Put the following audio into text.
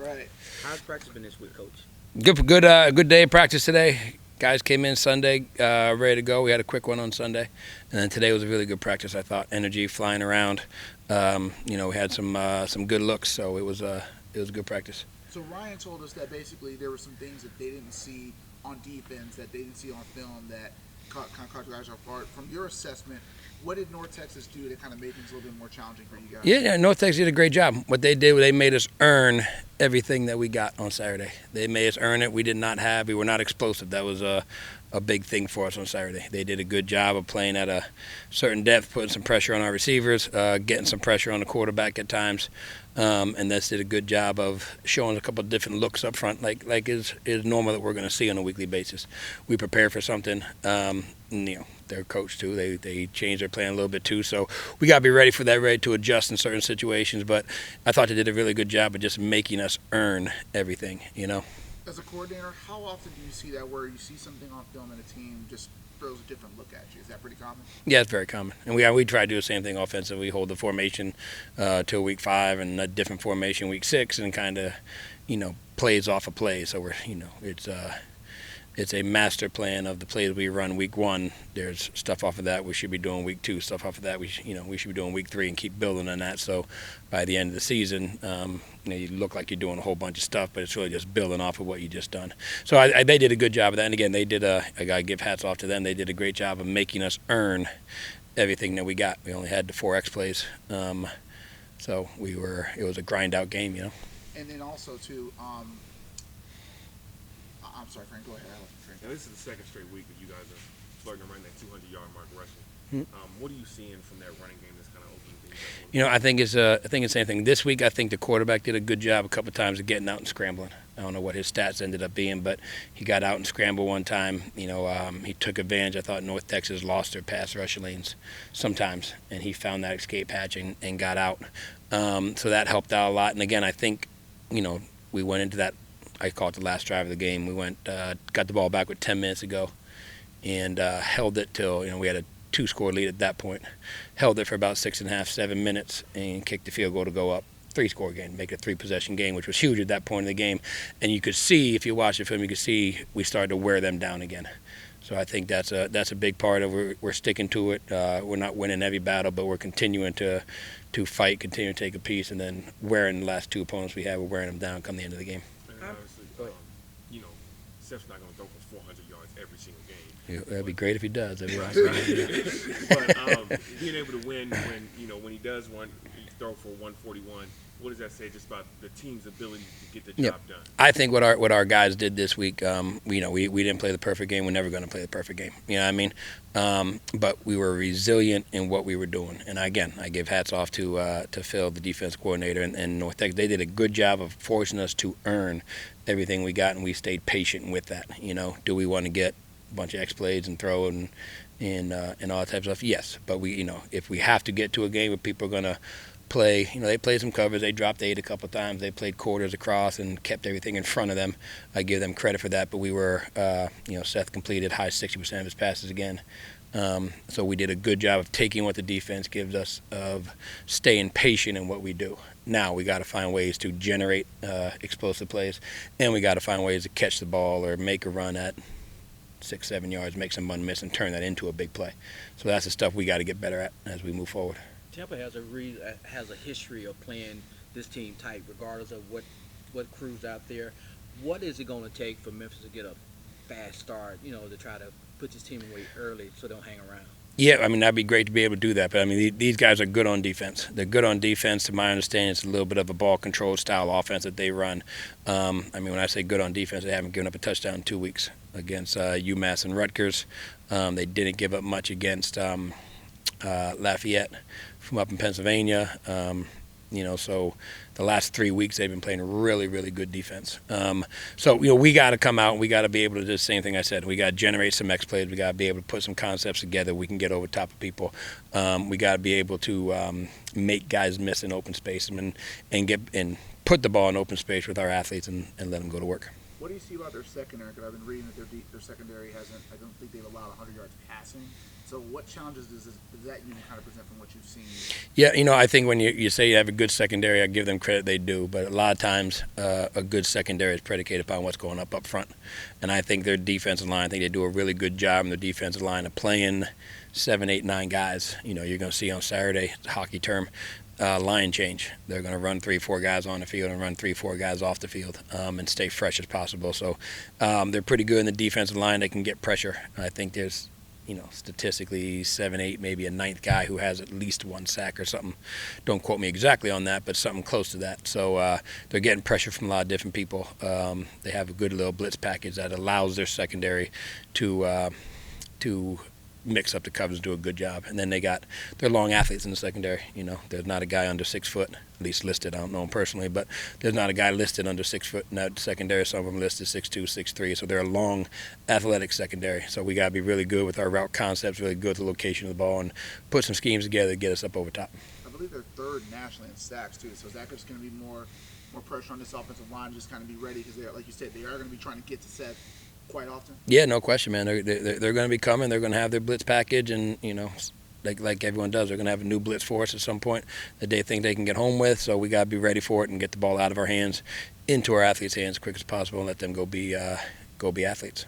right. How's practice been this week, Coach? Good day of practice today. Guys came in Sunday ready to go. We had a quick one on Sunday, and then today was a really good practice. I thought energy flying around. We had some good looks, so it was a good practice. So Ryan told us that basically there were some things that they didn't see on defense, that they didn't see on film, that kind of caught you guys off guard. From your assessment, what did North Texas do to kind of make things a little bit more challenging for you guys? Yeah, North Texas did a great job. What they did, they made us earn everything that we got on Saturday. They made us earn it. We were not explosive. That was a big thing for us on Saturday. They did a good job of playing at a certain depth, putting some pressure on our receivers, getting some pressure on the quarterback at times, and they did a good job of showing a couple of different looks up front, like is normal that we're going to see on a weekly basis. We prepare for something. Their coach too. They changed their plan a little bit too, so we got to be ready for that, ready to adjust in certain situations. But I thought they did a really good job of just making us earn everything. As a coordinator, how often do you see that where you see something on film and a team just throws a different look at you? Is that pretty common? Yeah, it's very common. And we try to do the same thing offensively. We hold the formation till week 5 and a different formation week 6 and kind of, plays off a play. So it's a master plan of the plays we run week 1. There's stuff off of that we should be doing week 2. Stuff off of that we should be doing week 3 and keep building on that. So by the end of the season, you look like you're doing a whole bunch of stuff, but it's really just building off of what you just done. So they did a good job of that. And again, they did I gotta give hats off to them. They did a great job of making us earn everything that we got. We only had the 4X plays, so it was a grind out game, And then also too, I'm sorry, Frank. Go ahead. Now, this is the second straight week that you guys are flirting around that 200-yard mark rushing. What are you seeing from that running game that's kind of opening things up? I think it's the same thing. This week, I think the quarterback did a good job a couple of times of getting out and scrambling. I don't know what his stats ended up being, but he got out and scrambled one time. He took advantage. I thought North Texas lost their pass rush lanes sometimes, and he found that escape hatch and got out. So that helped out a lot. And again, I think, we went into that, I call it the last drive of the game. We got the ball back with 10 minutes to go and held it till, we had a 2-score lead at that point. Held it for about 6.5, 7 minutes and kicked the field goal to go up. 3-score game, make it a 3-possession game, which was huge at that point in the game. And you could see, if you watch the film, you could see we started to wear them down again. So I think that's a big part of it. We're sticking to it. We're not winning every battle, but we're continuing to fight, continue to take a piece, and then wearing the last 2 opponents we have, we're wearing them down come the end of the game. Obviously, Seth's not going to throw for 400 yards every single game. Yeah, that'd be great if he does. But being able to win when he does throw for 141, what does that say just about the team's ability to get the job done? I think what our guys did this week, we didn't play the perfect game. We're never going to play the perfect game. You know what I mean? But we were resilient in what we were doing. And again, I give hats off to Phil, the defense coordinator, and North Texas. They did a good job of forcing us to earn everything we got, and we stayed patient with that. Do we want to get a bunch of X plays and throw and all that type of stuff? Yes. But if we have to get to a game where people are going to play, they played some covers. They dropped 8 a couple times. They played quarters across and kept everything in front of them. I give them credit for that. But we were, Seth completed high 60% of his passes again. So we did a good job of taking what the defense gives us, of staying patient in what we do. Now we got to find ways to generate explosive plays, and we got to find ways to catch the ball or make a run at 6-7 yards, make some miss, and turn that into a big play. So that's the stuff we got to get better at as we move forward. Tampa has a history of playing this team tight, regardless of what crew's out there. What is it going to take for Memphis to get a fast start, to try to put this team away early so they don't hang around? Yeah, that'd be great to be able to do that. But, these guys are good on defense. They're good on defense. To my understanding, it's a little bit of a ball-controlled style offense that they run. When I say good on defense, they haven't given up a touchdown in 2 weeks against UMass and Rutgers. They didn't give up much against Lafayette from up in Pennsylvania. So the last 3 weeks they've been playing really, really good defense. We got to come out and we got to be able to do the same thing I said. We got to generate some X plays. We got to be able to put some concepts together. We can get over top of people. We got to be able to make guys miss in open space and put the ball in open space with our athletes and let them go to work. What do you see about their secondary? Because I've been reading that their secondary hasn't. I don't think they've allowed 100 yards passing. So what challenges does that unit kind of present from what you've seen? Yeah, I think when you say you have a good secondary, I give them credit, they do. But a lot of times, a good secondary is predicated upon what's going up front. And I think their defensive line, I think they do a really good job in their defensive line of playing 7, 8, 9 guys. You're going to see on Saturday, hockey term, line change. They're going to run 3, 4 guys on the field and run 3, 4 guys off the field and stay fresh as possible. So they're pretty good in the defensive line. They can get pressure. I think there's statistically 7, 8, maybe a 9th guy who has at least 1 sack or something. Don't quote me exactly on that, but something close to that. So they're getting pressure from a lot of different people. They have a good little blitz package that allows their secondary to mix up the covers, do a good job. And then they're long athletes in the secondary. There's not a guy under 6 foot, at least listed. I don't know him personally, but there's not a guy listed under 6 foot in that secondary. Some of them listed 6'2", 6'3". So they're a long, athletic secondary. So we got to be really good with our route concepts, really good with the location of the ball, and put some schemes together to get us up over top. I believe they're 3rd nationally in sacks too. So is that just going to be more pressure on this offensive line, just kind of be ready because like you said, they are going to be trying to get to Seth quite often? Yeah, no question, man. They're going to be coming. They're going to have their blitz package, and like everyone does, they're going to have a new blitz for us at some point that they think they can get home with. So we got to be ready for it and get the ball out of our hands into our athletes' hands as quick as possible and let them go be athletes.